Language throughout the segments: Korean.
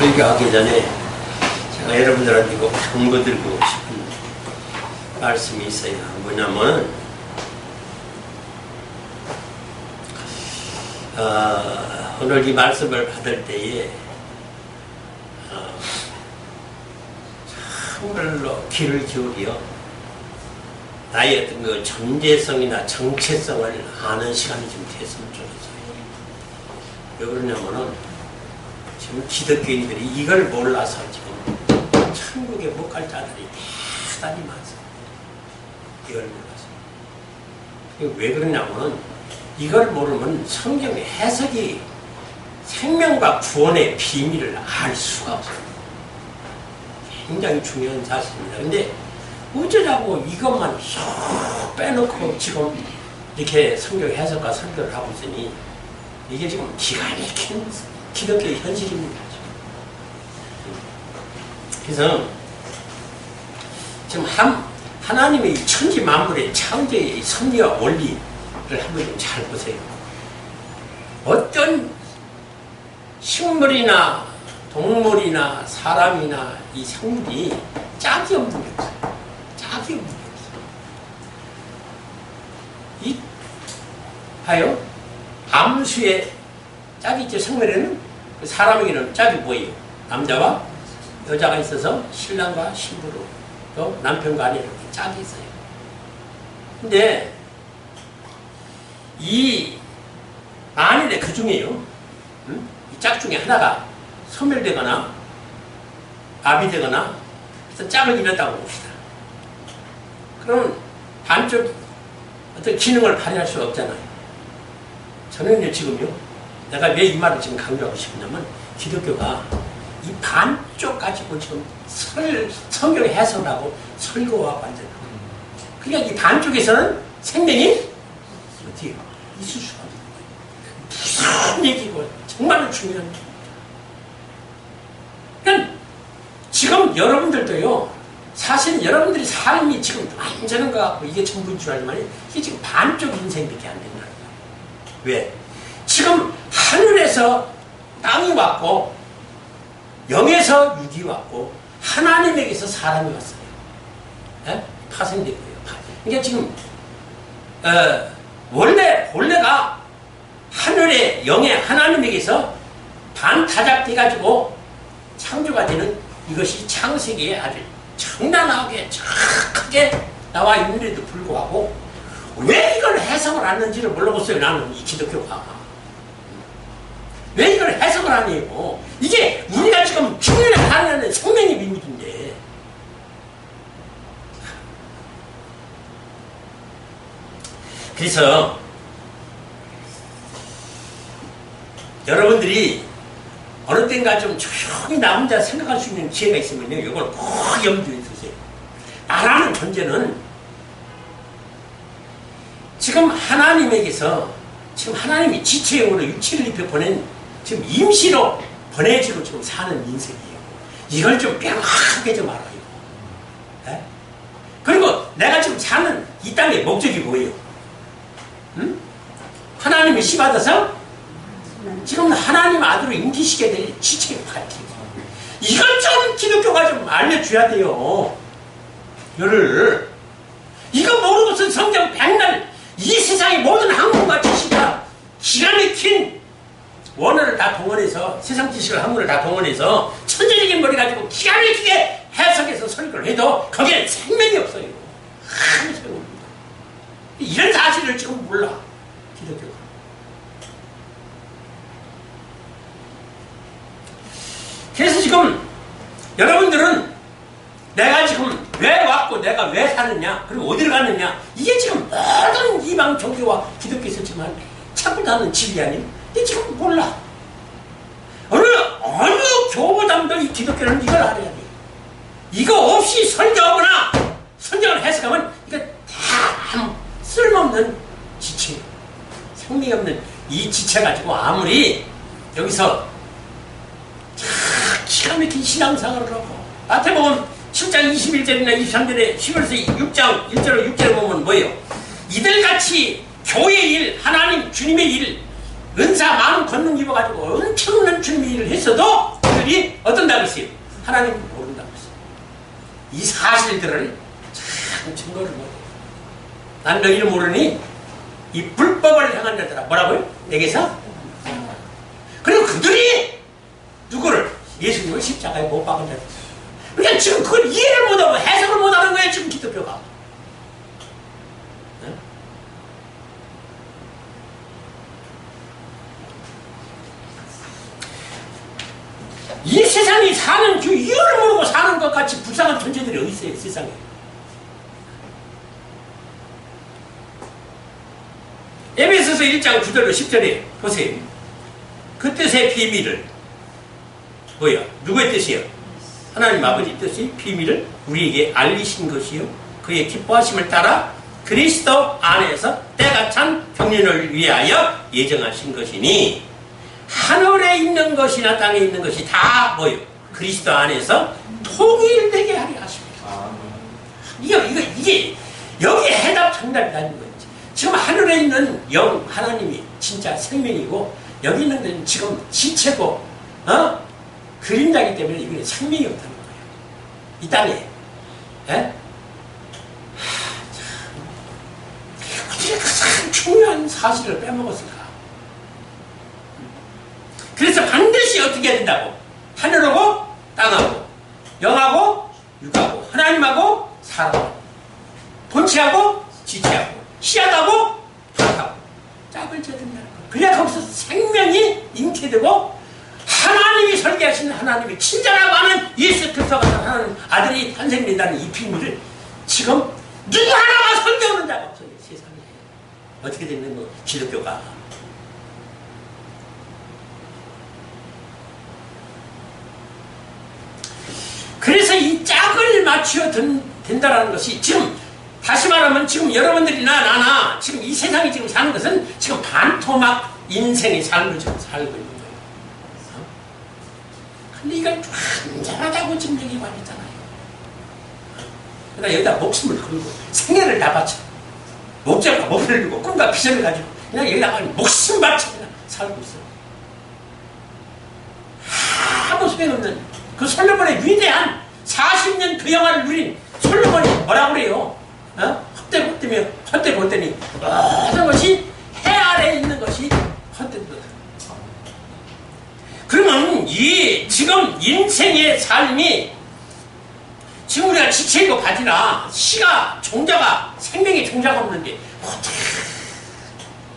설교하기 전에 제가 여러분들한테 꼭 당부드리고 싶은 말씀이 있어요. 뭐냐면 오늘 이 말씀을 받을 때에 참으로 귀를 기울여 나의 어떤 그 존재성이나 정체성을 아는 시간이 좀 됐으면 좋겠어요. 왜 그러냐면은 지금 기독교인들이 이걸 몰라서 지금 천국에 못 갈 자들이 대단히 많습니다. 이걸 몰라서. 왜 그러냐면은 이걸 모르면 성경의 해석이 생명과 구원의 비밀을 알 수가 없어요. 굉장히 중요한 사실입니다. 근데 어쩌자고 이것만 쏙 빼놓고 지금 이렇게 성경 해석과 설교를 하고 있으니 이게 지금 기가 막힌 기독교의 현실입니다. 그래서 지금 하나님의 천지 만물의 창조의 섭리와 원리를 한번 좀 잘 보세요. 어떤 식물이나 동물이나 사람이나 이 생물이 짝이 없는 게 없어요. 짝이 없는 게 없어요. 봐요. 암수의 짝이 있죠. 생물에는 사람에게는 짝이 뭐예요? 남자와 여자가 있어서 신랑과 신부로 또 남편과 아내 이렇게 짝이 있어요. 근데 이 만일에 그 중에요, 이 짝 중에 하나가 소멸되거나 마비되거나 그래서 짝을 잃었다고 봅시다. 그럼 반쪽 어떤 기능을 발휘할 수가 없잖아요. 저는요 지금요, 내가 왜 이 말을 지금 강조하고 싶냐면 기독교가 이 반쪽 가지고 지금 성경 해석을 하고 설교하고 완전. 그러니까 이 반쪽에서는 생명이 어떻게 있을 수가 없는 거예요. 무슨 얘기고 정말로 중요한 얘기입니다. 그러니까 지금 여러분들도요, 사실 여러분들이 삶이 지금 완전한 것 같고 이게 전부인 줄 알지만 이게 지금 반쪽 인생밖에 안 된다는 거예요. 왜? 지금 하늘에서 땅이 왔고 영에서 육이 왔고 하나님에게서 사람이 왔어요. 네? 파생됐고요. 그러니까 지금 본래가 하늘의 영의 하나님에게서 반타작돼가지고 창조가 되는 이것이 창세기에 아주 청단하게 정확하게 나와 있는데도 불구하고 왜 이걸 해석을 하는지를 몰라보세요. 나는 이 기독교가 왜 이걸 해석을 하냐고. 이게 우리가 지금 중년에 살아가는 생명의 비밀인데. 그래서 여러분들이 어느 땐가 좀 조용히 나 혼자 생각할 수 있는 기회가 있으면요, 이걸 꼭 염두에 두세요. 나라는 존재는 지금 하나님에게서 지금 하나님이 지체형으로 육체를 입혀 보낸 지금 임시로 번외지로 지금 사는 인생이에요. 이걸 좀 명확하게 좀 알아요. 네? 그리고 내가 지금 사는 이 땅의 목적이 뭐예요? 응? 하나님이 씨받아서 지금 하나님 아들로 임기시게 될 지체의 파티예요. 이걸 좀 기독교가 좀 알려줘야 돼요. 이거를 이거 모르고서 성경 백날 이 세상의 모든 학문과 지식과 기가 막힌 원어를 다 동원해서 세상 지식을 학문을 다 동원해서 천재적인 머리 가지고 기가 막히게 해석해서 설교를 해도 거기에 생명이 없어요. 아무 소용없습니다. 이런 사실을 지금 몰라 기독교가. 그래서 지금 여러분들은 내가 지금 왜 왔고 내가 왜 사느냐 그리고 어디를 갔느냐 이게 지금 모든 이방 종교와 기독교에서 지금 찾고 다는 진리 아니에요? 근데 지금 몰라. 어느 교보담도 이 기독교는 이걸 알아야 돼. 이거 없이 설교하거나 성경을 해석하면 이거 다 쓸모없는 지체, 생명이 없는 이 지체 가지고 아무리 여기서 기가 막힌 신앙생활을 하고 마태복음 7장 21절이나 23절에 11서 6장 1절로 6절에 보면 뭐예요? 이들같이 교회의 일, 하나님 주님의 일, 은사 많은 권능 입어가지고 엄청난 주님의 일을 했어도 사람들이 어떤다고 했어요? 하나님을 모른다고 했어요. 이 사실들을 참 증거를 못해요. 난 너희를 모르니 이 불법을 행한 자들아. 뭐라고요? 내게서? 그리고 그들이 누구를? 예수님을 십자가에 못 박은 자들. 그러니까 지금 그걸 이해를 못하고 해석을 못하는 거예요. 지금 기독교가. 이 세상이 사는 그 이유를 모르고 사는 것 같이 불쌍한 존재들이 어디 있어요, 세상에. 에베소서 1장 9절로 10절에 보세요. 그 뜻의 비밀을 뭐야? 누구의 뜻이요? 하나님 아버지 뜻이 비밀을 우리에게 알리신 것이요 그의 기뻐하심을 따라 그리스도 안에서 때가 찬 경륜을 위하여 예정하신 것이니 하늘에 있는 것이나 땅에 있는 것이 다 뭐요? 그리스도 안에서 통일되게 하려 하십니다. 이게 여기에 해답 정답이라는 거예요. 지금 하늘에 있는 영 하나님이 진짜 생명이고 여기 있는 데는 지금 지체고 그림자이기 때문에 이게 생명이 없다는 거예요. 이 땅에. 예? 어떻게 가장 중요한 사실을 빼먹었을까? 그래서 반드시 어떻게 해야 된다고? 하늘하고 땅하고 영하고 육하고 하나님하고 사람하고 본체하고 지체하고 희하다고 하다고 짝을 져야 된다는 거예요. 그래야 거기서 생명이 잉태되고 하나님이 설계하신 하나님이 친절하고 하는 예수 그리스도가 하나님 아들이 탄생된다는 이 비밀을 지금 누구 하나가 설계하는 자가 없어요. 세상에. 어떻게 되는 거 기독교가. 그래서 이 짝을 맞춰 된다는 것이 지금 다시 말하면 지금 여러분들이나 나나 지금 이 세상이 지금 사는 것은 지금 반토막 인생의 삶을 지금 살고 있는 거예요. 근데 이걸 완전하다고 지금 얘기하고 있잖아요. 그러니까 여기다 목숨을 걸고 생애를 다 바쳐. 목적과 목표를 두고 꿈과 비전을 가지고 그냥 여기다가 목숨 바쳐 그냥 살고 있어요. 아무 소용없는 그 솔로몬의 위대한 40년 그 영화를 누린 솔로몬이 뭐라고 그래요? 헛되며 헛되 보더니 모든 것이 해 아래에 있는 것이 헛되다. 그러면 이 지금 인생의 삶이 지금 우리가 지체이고 바지나 시가 종자가 생명의 종자가 없는데 어떻게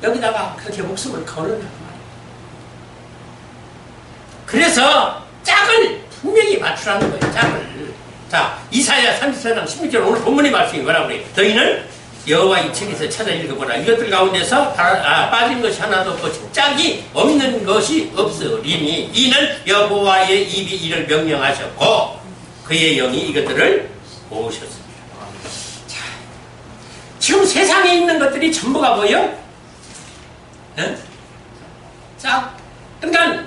여기다가 그렇게 목숨을 거는단 말이에요. 그래서 짝을 분명히 맞추라는 거예요. 짝을. 자, 이사야 34장 16절 오늘 본문의 말씀이 뭐라고 그래요? 너희는 여호와 이 책에서 찾아 읽어보라. 이것들 가운데서 빠진 것이 하나도 없고 짝이 없는 것이 없으리니 이는 여호와의 입이 이를 명령하셨고 그의 영이 이것들을 모으셨습니다. 자, 지금 세상에 있는 것들이 전부가 뭐예요? 네? 짝. 그러니까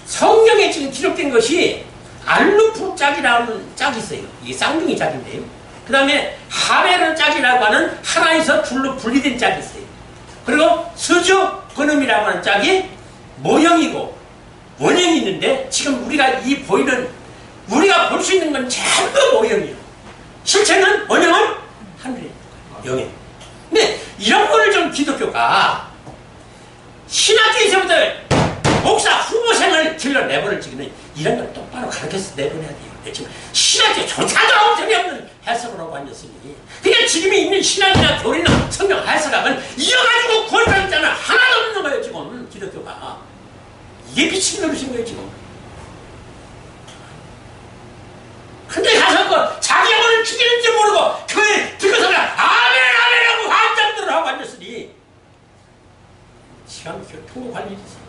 성경에 지금 기록된 것이 알루프 짝이라는 짝이 있어요. 이게 쌍둥이 짝인데요. 그 다음에 하베르 짝이라고 하는 하나에서 둘로 분리된 짝이 있어요. 그리고 스주 근음이라고 하는 짝이 모형이고 원형이 있는데 지금 우리가 이 보이는 우리가 볼 수 있는 건 전부 모형이에요. 실체는 원형은 하늘에 영에. 근데 이런 거를 좀 기독교가 신학교에서부터 목사 후보생을 길러 내보낼지는 이런 걸 똑바로 가르쳐서 내보내야 돼요. 지금 신학교 조차도 전혀 없는 해석을 하고 앉았으니 그냥 지금이 있는 신학이나 교리나 성경 해석학은 이어가지고 구원받 있잖아. 하나도 없는 거예요. 지금 기독교가. 이게 미친 노릇인 거예요. 지금. 근데 가서 그 자기 영혼을 죽이는지 모르고 교회 듣고서 그냥 아멘 하고 환장들을 하고 앉았으니 시간 통곡할 일이 있어.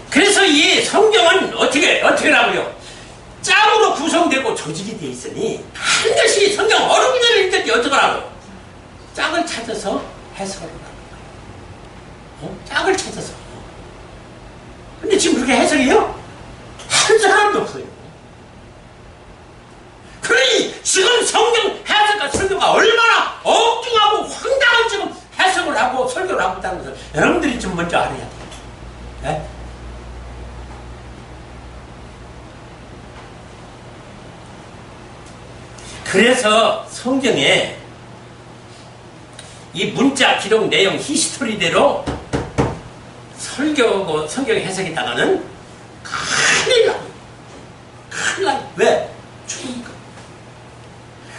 그래서 이 성경은 어떻게 하고요? 짝으로 구성되고 조직이 되어 있으니 반드시 성경 어른들을 읽을 때 어떡하라고? 짝을 찾아서 해석을 하라고. 짝을 찾아서. 근데 지금 그렇게 해석이요? 한 사람도 없어요. 그러니 지금 성경 해석과 설교가 얼마나 엉뚱하고 황당한 지금 해석 그래서 성경에 이 문자 기록 내용 히스토리대로 설교고 성경 해석했다가는 큰일 나요. 큰일 나요. 왜? 죽으니까.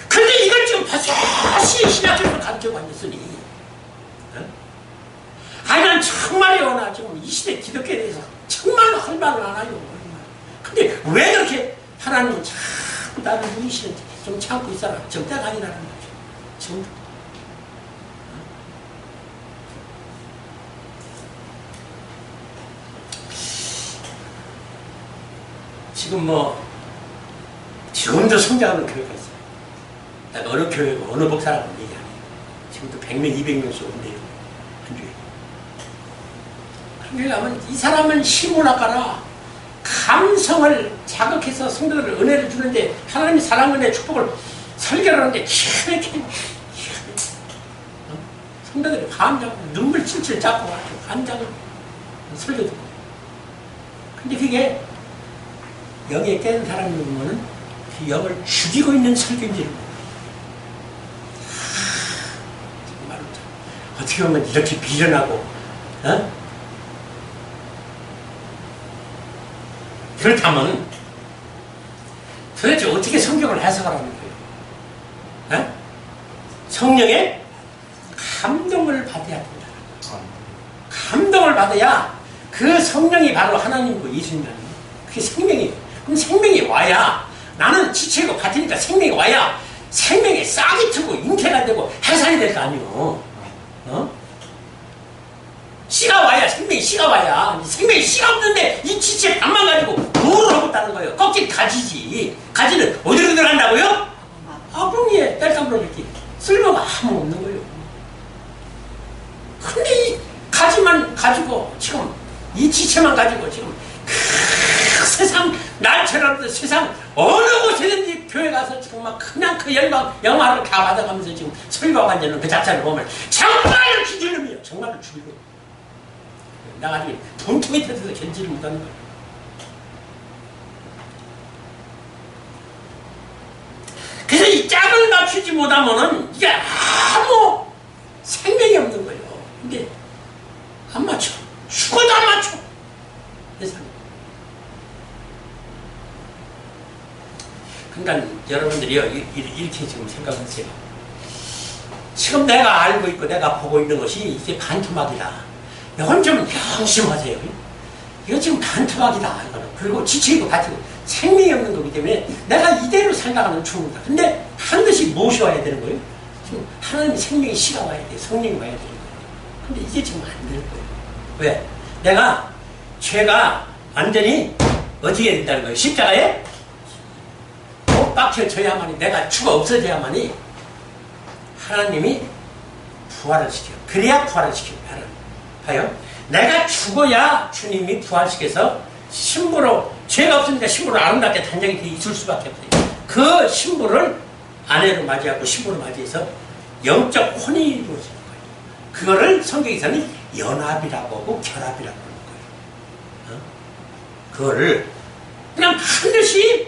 근데 이걸 지금 버섯이 신학교로 가르치고 앉았으니 아니 난 정말요. 나 지금 이 시대 기독교에 대해서 정말로 할 말을 안 하요. 근데 왜 그렇게 하나님은 자꾸 나를 누이시는지 좀 참고 있어라. 지금 때가 아니라는 거죠. 지금 지금 지금도 성장하는 교회가 있어요. 내가 어느 교회고 어느 목사라고 얘기 안 해요. 지금도 100명, 200명씩 온대요. 한 주에. 그러게 하면 이 사람은 시문학가라. 감성을 자극해서 성도들을 은혜를 주는데 하나님이 사랑, 은혜, 축복을 설교를 하는데 기가 막히게 성도들이 감정, 눈물 찔찔 잡고 감정을 설교 듣고. 근데 그게 영에 깬 사람이 보면은 그 영을 죽이고 있는 설교인지를 정말 어떻게 보면 이렇게 비련하고 그렇다면 도대체 어떻게 성경을 해석을 하는 거예요? 성령의 감동을 받아야 된다. 감동을 받아야 그 성령이 바로 하나님이고 예수님이라는 거예요. 그게 생명이에요. 그럼 생명이 와야 나는 지체고 같으니까 생명이 와야 생명에 싹이 트고 잉태가 되고 해산이 될 거 아니오. 씨가 와야 생명이 씨가 와야 생명이 씨가 없는데 이 지체 반만 가지고 뭐를 하고 있다는 거예요. 꺾인 가지지. 가지는 어디로 들어간다고요? 아궁이에 뗄감으로 이렇게 쓸모가 아무 없는 거예요. 근데 이 가지만 가지고 지금 이 지체만 가지고 지금 세상 날처럼 세상 어느 곳에든지 교회 가서 정말 그냥 그 영화를 다 받아가면서 지금 설교하고 앉는 그 자체를 보면 정말로 기질름이에요. 정말로 죽이고 나 아직 분통이 터져서 견지를 못하는 거예요. 그래서 이 짝을 맞추지 못하면은 이게 아무 생명이 없는 거예요. 근데 안 맞춰. 죽어도 안 맞춰. 세상에. 그러니까 여러분들이요 이렇게 지금 생각하세요. 지금 내가 알고 있고 내가 보고 있는 것이 이게 반토막이다. 이건 좀 명심하세요. 이거 지금 반토막이다. 이거는. 그리고 지치고 가지고 생명이 없는 거기 때문에 내가 이대로 살다가는 죽는다. 근데 반드시 무엇이 와야 되는 거예요? 지금 하나님의 생명의 씨가 와야 돼요. 성령이 와야 되는 거예요. 근데 이게 지금 안 될 거예요. 왜? 내가 죄가 완전히 어떻게 된다는 거예요? 십자가에 못 박혀져야만이 내가 죽어 없어져야만이 하나님이 부활을 시켜요. 그래야 부활을 시켜요. 하나님. 봐요. 내가 죽어야 주님이 부활시켜서 신부로 죄가 없으니까 신부로 아름답게 단장이 돼 있을 수밖에 없어요. 그 신부를 아내로 맞이하고 신부로 맞이해서 영적 혼인이 이루어지는 거예요. 그거를 성경에서는 연합이라고 하고 결합이라고 하는 거예요. 그거를 그냥 반드시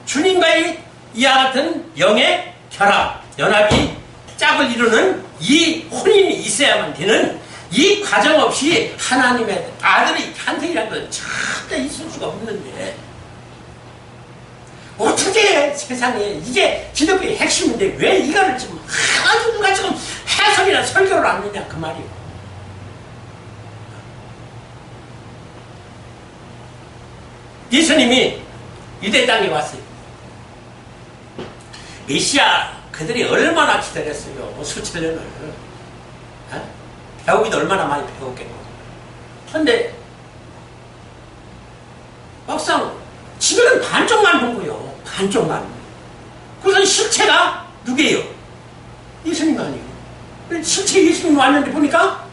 주님과의 이와 같은 영의 결합, 연합이 짝을 이루는 이 혼인이 있어야만 되는 이 과정 없이 하나님의 아들의 탄생이라는 건 절대 있을 수가 없는데 어떻게 세상에 이게 기독교의 핵심인데 왜 이거를 지금 아주 누가 지금 해석이나 설교를 안 하느냐 그 말이에요. 예수님이 유대 땅에 왔어요. 메시아 그들이 얼마나 기다렸어요. 수천 년을. 배우기도 얼마나 많이 배웠겠고. 그런데 막상 지금은 반쪽만 본 거예요. 반쪽만. 그래서 실체가 누구예요? 예수님 아니에요. 실체 예수님 왔는데 보니까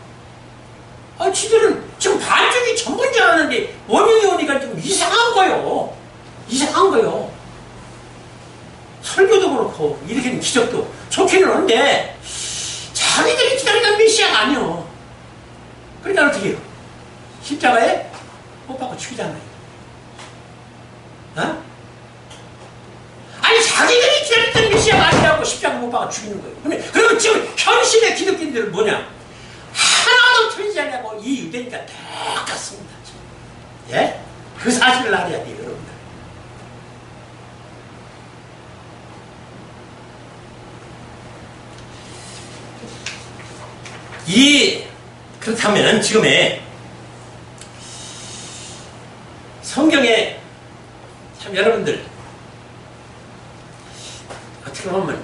지들은 지금 반쪽이 전부인 줄 알았는데 원흉이 오니까 좀 이상한 거예요. 이상한 거예요. 설교도 그렇고 일으키는 기적도 좋기는 한데 자기들이 기다리는 메시아가 아니요. 그러니까 어떻게 해요? 십자가에 못 박고 죽이잖아요. 아니 자기들이 기다렸던 메시아가 아니라고 십자가 못 박아 죽이는 거예요. 그러면 지금 현실의 기독교인들은 뭐냐? 하나도 틀리지 않냐고 이 유대니까 똑같습니다. 지금. 예? 그 사실을 알아야 돼요, 여러분들. 그렇다면 지금의 성경에 참 여러분들 어떻게 보면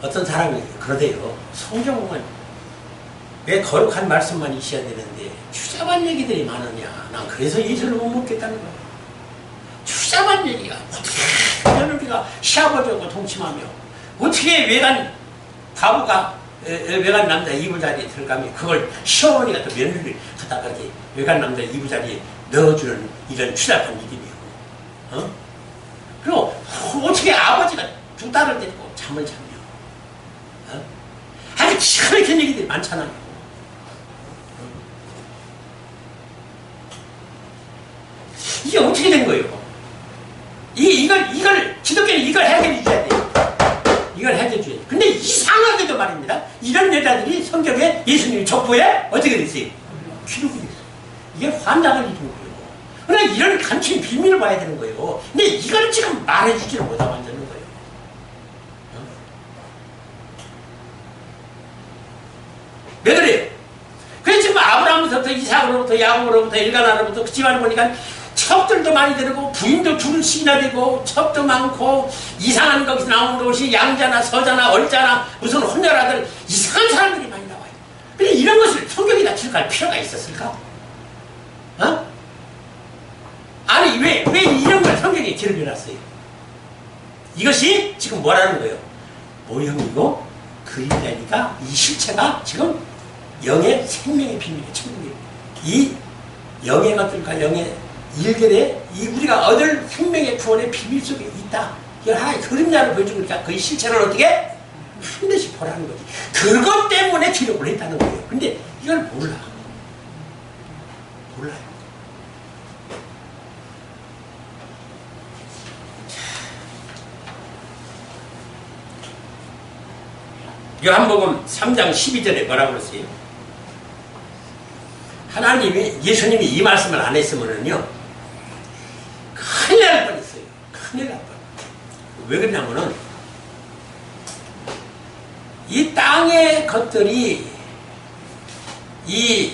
어떤 사람이 그러대요. 성경은 왜 거룩한 말씀만 있어야 되는데 추잡한 얘기들이 많으냐. 난 그래서 예수를 못 먹겠다는 거야. 추잡한 얘기가 어떻게 며느리가 시아버지하고 동침하며 어떻게 외간 과부가 외간 남자 이부자리에 들어가면 그걸 시어머니가 또 며느리를 갖다가 이렇게 외간 남자 이부자리에 넣어주는 이런 추잡한 일이며 그리고 어떻게 아버지가 두 딸을 데리고 잠을 자며 아주 기가 막힌 얘기들이 많잖아요. 이게 어떻게 된 거예요? 이걸 기독교는 이걸 해결해 줘야 돼요. 이걸 해결해 줘야 돼요. 근데 이상하게도 말입니다. 이런 여자들이 성경에 예수님이 족보에 어떻게 됐어요? 기록이 됐어요. 이게 환장을 입은 거예요. 그러나 이런 감추인 비밀을 봐야 되는 거예요. 근데 이걸 지금 말해주지를 못하고 앉는 거예요. 왜 그래요? 그래서 지금 아브라함부터 이삭으로부터 야곱으로부터 일가나로부터 그 집안을 보니까 첩들도 많이 되고 부인도 둘씩이나 되고 첩도 많고 이상한 거기서 나오는 것이 양자나 서자나 얼자나 무슨 혼혈아들 이상한 사람들이 많이 나와요. 근데 이런 것을 성경에다 기록할 필요가 있었을까? 아니 왜 이런 걸 성경에 기록해놨어요? 이것이 지금 뭐라는 거예요? 모형이고 그림자니까 이 실체가 지금 영의 생명의 비밀의 천국이에요. 이 영의 것들과 영의 일결에 이 우리가 얻을 생명의 구원의 비밀 속에 있다. 이걸 하나의 그림자를 보여주니까 그 실체를 어떻게 반드시 보라는 거지. 그것 때문에 기록을 했다는 거예요. 근데 이걸 몰라요. 요한복음 3장 12절에 뭐라고 그랬어요? 하나님이 예수님이 이 말씀을 안 했으면은요 큰일 날 뻔했어요. 큰일 날 뻔. 왜 그러냐면은 이 땅의 것들이 이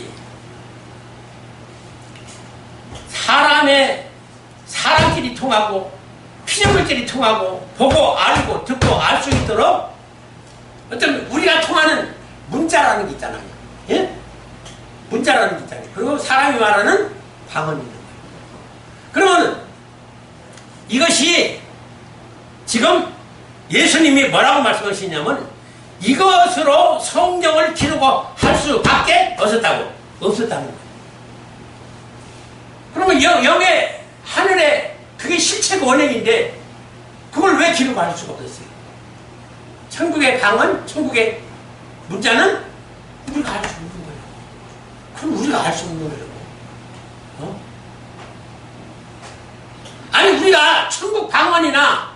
사람끼리 통하고 피조물끼리 통하고 보고 알고 듣고 알 수 있도록 어떤 우리가 통하는 문자라는 게 있잖아요. 예? 문자라는 게 있잖아요. 그리고 사람이 말하는 방언이 있는 거예요. 그러면 이것이 지금 예수님이 뭐라고 말씀하시냐면 이것으로 성경을 기록할 수밖에 없었다는 거예요. 그러면 영의 하늘에 그게 실체가 원형인데 그걸 왜 기록할 수가 없었어요? 천국의 방언, 천국의 문자는 우리가 알 수 없는 거예요. 그럼 우리가 알 수 없는 거예요. 아니 우리가 천국 방언이나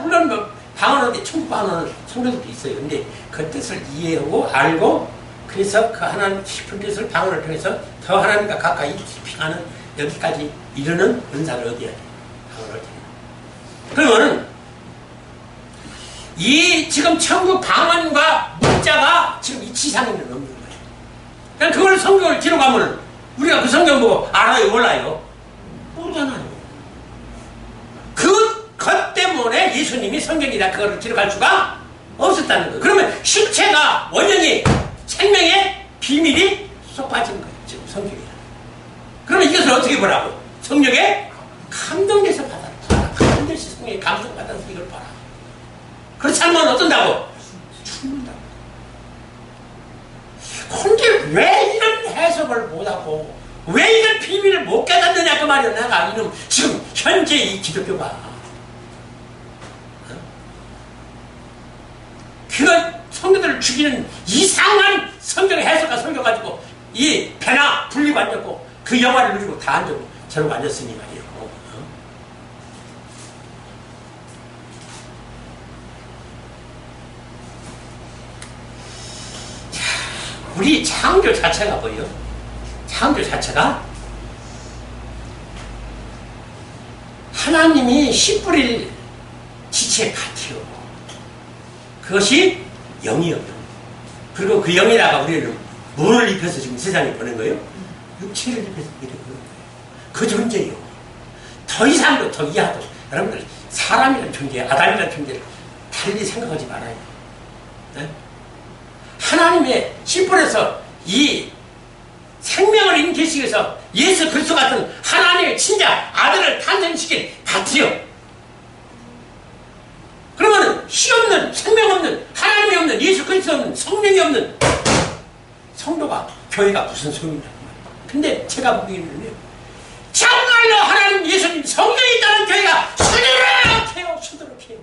물론 뭐 방언인데 천국 방언은 성도들도 있어요. 근데 그 뜻을 이해하고 알고 그래서 그 하나님 깊은 뜻을 방언을 통해서 더 하나님과 가까이 깊이 가는 여기까지 이르는 은사를 얻어야 돼요. 방언을 통해. 그러면은 이 지금 천국 방언과 문자가 지금 이 지상에는 없는 거예요. 그러니까 그걸 성경을 기록하면 우리가 그 성경 보고 알아요, 몰라요? 모르잖아요. 그것 때문에 예수님이 성경이다 그걸 기록할 수가 없었다는 거예요. 그러면 실체가 원형이 생명의 비밀이 쏙 빠진 거예요. 지금 성경이라. 그러면 이것을 어떻게 보라고? 성령에 감동돼서 받아라. 반드시 성령에 감동받아서 이걸 봐라. 그렇지 않으면 어떤다고? 죽는다고. 근데 왜 이런 해석을 못하고 왜 이런 비밀을 못 깨닫느냐 그 말이야. 내가 이놈 지금 현재 이 기독교가 그가 성도들을 죽이는 이상한 성경의 해석과 설교가지고 이 배나 불리고 앉았고 그 영화를 누리고 다 앉고 저러고 앉았으니 말이에요. 우리 창조 자체가 뭐예요? 창조 자체가 하나님이 씨 뿌릴 지체 같아요. 그것이 영이요. 그리고 그 영에다가 우리는 뭐를 입혀서 지금 세상에 보낸 거예요? 육체를 입혀서 이렇게 보낸 거예요. 그 존재요. 더 이상도 더 이하도 여러분들 사람이라는 존재, 아담이라는 존재를 달리 생각하지 말아요. 네? 하나님의 씨 뿌려서 이 생명을 인계시켜서 예수 그리스도 같은 하나님의 친자 아들을 탄생시킨 같아요. 그러면 씨 없는 생명 없는 하나님이 없는 예수 그리스도 없는 성령이 없는 성도가 교회가 무슨 소용이냐. 근데 제가 보기에는요, 정말로 하나님 예수님 성령이 있다는 교회가 수두룩해요.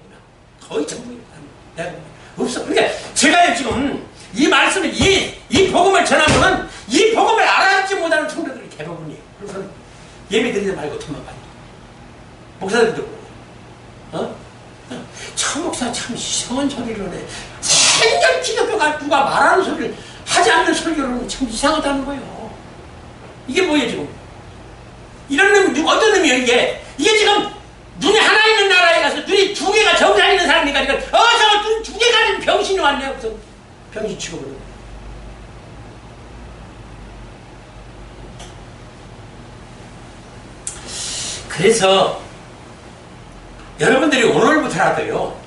거의 전부입니다. 내가 없어. 그러니까 제가 지금 이 말씀을 이 복음을 전하면 이 복음을 알아듣지 못하는 성도들이 대부분이에요. 그래서 예배 드리지 말고 도망가요. 목사들도 저 목사 참 이상한 소리를 하네. 생전 기독교가 누가 말하는 소리를 하지 않는 설교를 참 이상하다는 거예요. 이게 뭐예요 지금? 이런 놈이 어떤 놈이에요 이게? 이게 지금 눈이 하나 있는 나라에 가서 눈이 두 개가 정상 있는 사람이니까 저거 눈 두 개 가진 병신이 왔네요. 그래서 병신 취급을. 그래서 여러분들이 오늘부터라도요,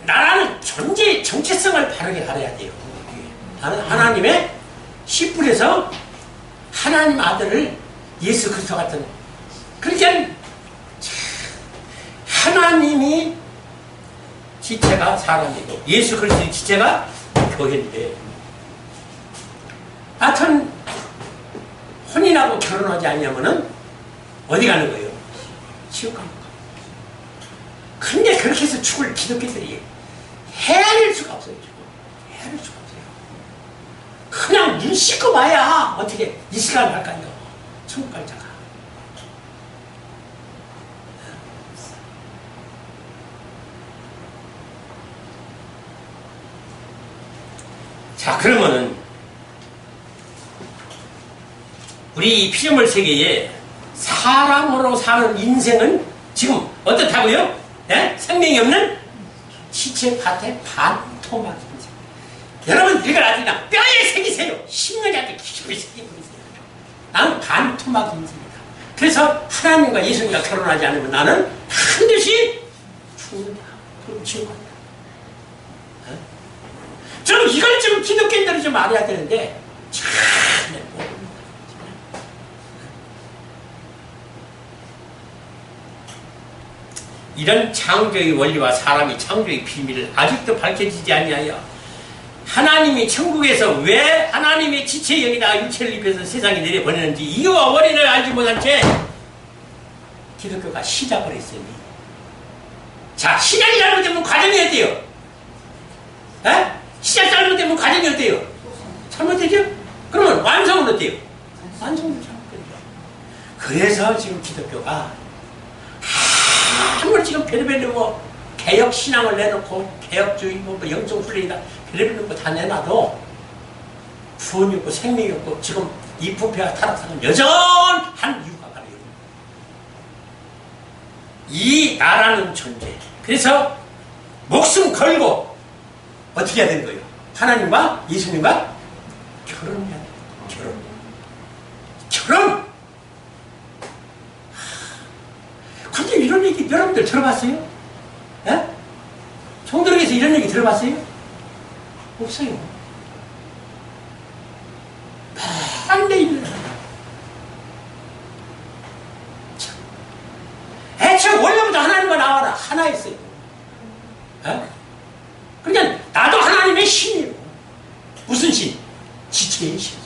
나라는 존재의 정체성을 바르게 알아야 돼요. 나는 하나님의 씨 뿌려서 하나님 아들을 예수 그리스도 같은, 그러니까 하나님이 지체가 사람이고 예수 그리스도의 지체가 교회인데, 하여튼 혼인하고 결혼하지 않으면은 어디 가는 거예요? 지옥 가는 거예요. 근데 그렇게 해서 죽을 기독교들이 헤아릴 수가 없어요. 헤아릴 수가 없어요. 그냥 눈 씻고 봐야 어떻게 이스라엘 갈까요? 천국 갈 자가. 자, 그러면은 우리 이 피조물 세계에 사람으로 사는 인생은 지금 어떻다고요? 네? 생명이 없는 지체 밭의 반토막 인생. 여러분 이걸 아주 그냥 뼈에 새기세요. 10년이 아주 깊이 새겨버리세요. 나는 반토막 인생이다. 그래서 하나님과 예수님과 결혼하지 않으면 나는 반드시 죽는다. 그리고 지옥 간다. 좀 이걸 좀 기독교인들이 좀 알아야 되는데 참 이런 창조의 원리와 사람이 창조의 비밀을 아직도 밝혀지지 아니하여 하나님이 천국에서 왜 하나님의 지체의 영이다 육체를 입혀서 세상에 내려보내는지 이유와 원인을 알지 못한 채 기독교가 시작을 했으니, 자, 시작이 잘못되면 과정이 어때요? 에? 시작 잘못되면 과정이 어때요? 잘못되죠? 그러면 완성은 어때요? 완성은 잘못되죠. 그래서 지금 기독교가 아무리 지금 별의별 뭐 개혁 신앙을 내놓고 개혁주의 뭐 영성 훈련이다 별의별 거 다 내놔도 구원이 없고 생명이 없고 지금 이 부패와 타락상은 여전한 이유가 바로 이 나라는 존재. 그래서 목숨 걸고 어떻게 해야 되는 거예요? 하나님과 예수님과 결혼해야 돼요. 결혼. 근데 이런 얘기 여러분들 들어봤어요? 예? 종들에게서 이런 얘기 들어봤어요? 없어요. 반대 일을 애초에 원래부터 하나님과 나와라 하나였어요. 예? 그러니까 나도 하나님의 신이에요. 무슨 신? 지체의 신.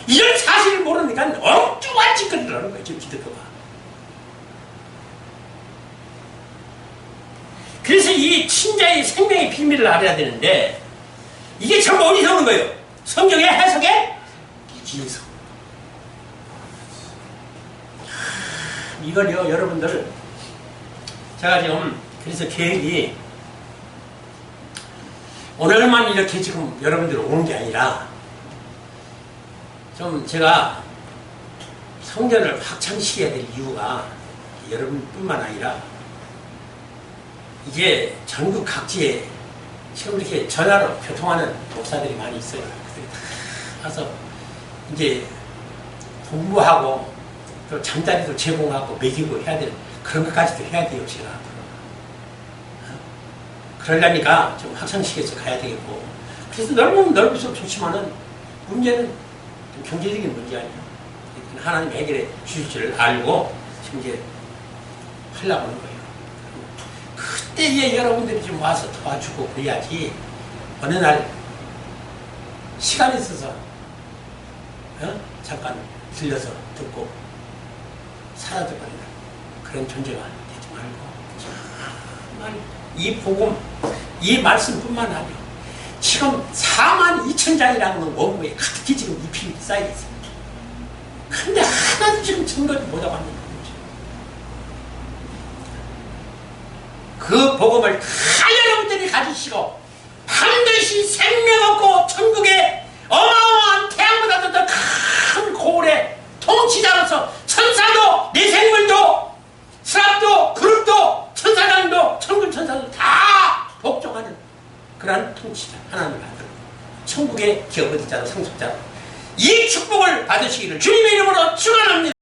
이런 사실을 모르니까 엉뚱한 짓거리를 하는 거예요. 지금 기독교가. 그래서 이 친자의 생명의 비밀을 알아야 되는데 이게 전부 어디서 오는 거예요? 성경의 해석에 기에서. 이걸요 여러분들 제가 지금 그래서 계획이 오늘만 이렇게 지금 여러분들 오는 게 아니라 좀 제가 성전을 확장시켜야 될 이유가 여러분뿐만 아니라 이게 전국 각지에 지금 이렇게 전화로 교통하는 목사들이 많이 있어요. 그래서 다 가서 이제 공부하고 또 잠자리도 제공하고 먹이고 해야 될 그런 것까지도 해야 돼요, 제가. 그러려니까 좀 확장시켜서 가야 되겠고. 그래서 넓으면 넓을수록 좋지만은 문제는 좀 경제적인 문제 아니에요. 하나님 해결해 주실 줄 알고 지금 이제 하려고 하는 거예요. 그때에 여러분들이 좀 와서 도와주고 그래야지 어느 날 시간이 있어서 잠깐 들려서 듣고 사라져버리는 그런 존재가 되지 말고 정말 이 복음, 이 말씀뿐만 아니라 지금 42,000장이라는 원고에 가득히 지금 잎이 쌓여 있습니다. 근데 하나도 지금 증거를 못 잡았는 거죠. 그 복음을 다 여러분들이 가지시고 반드시 생명 없고 천국의 어마어마한 태양보다도 더 큰 고을의 통치자로서 천사도 내생물도 스랍도 그룹도 천사장도 천군 천사도 다 복종하는 그러한 통치자 하나님 받들고 천국의 기업의 자로 상속자로 이 축복을 받으시기를 주님의 이름으로 축원합니다.